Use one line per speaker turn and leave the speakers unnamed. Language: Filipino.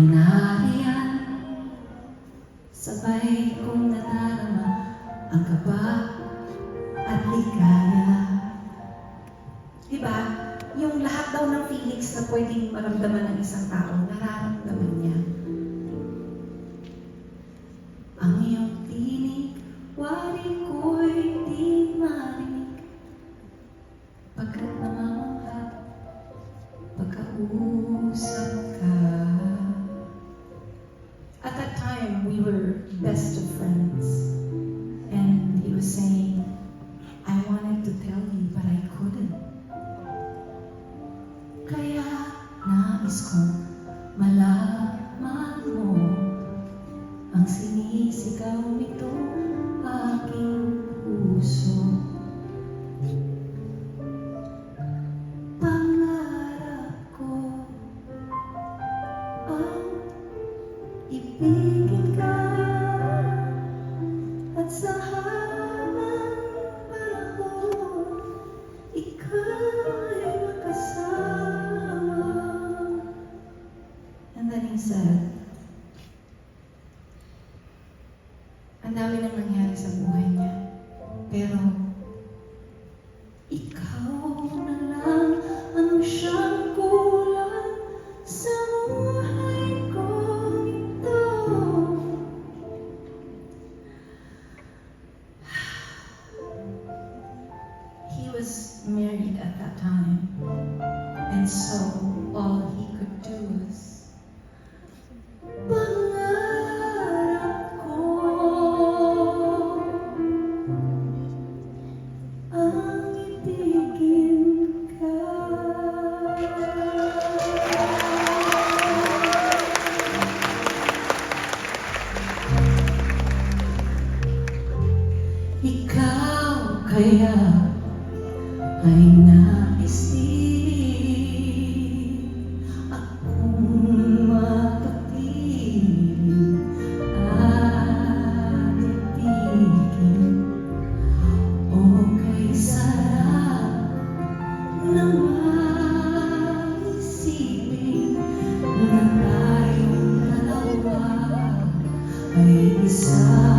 Nariyan, sabay kong nadarama ang kaba at ligaya. Diba? Yung lahat daw ng feelings na pwedeng maramdaman ng isang tao, nararamdaman niya. Ang iyong tinig, wari ko'y di marinig, pagkat namamangha, pagkausap ka. At that time, we were best of friends. And he was saying, I wanted to tell you, but I couldn't. Kaya nais kong malaman mo ang sinisigaw nitong aking puso. Pangarap ko ang ibigin ka at sa habang panahon ika'y makasama. And then he said, ang dami nang nangyari sa buhay niya, pero ikaw na lang ang siyang kulang sa buhay ko ito. He was married at that time, and so all he could do was pangarap ko ang ibigin ka. Ikaw kaya ay nais din akong mapapiling at ibigin. O kay sarap na maisipin na tayong dalawa ay isa.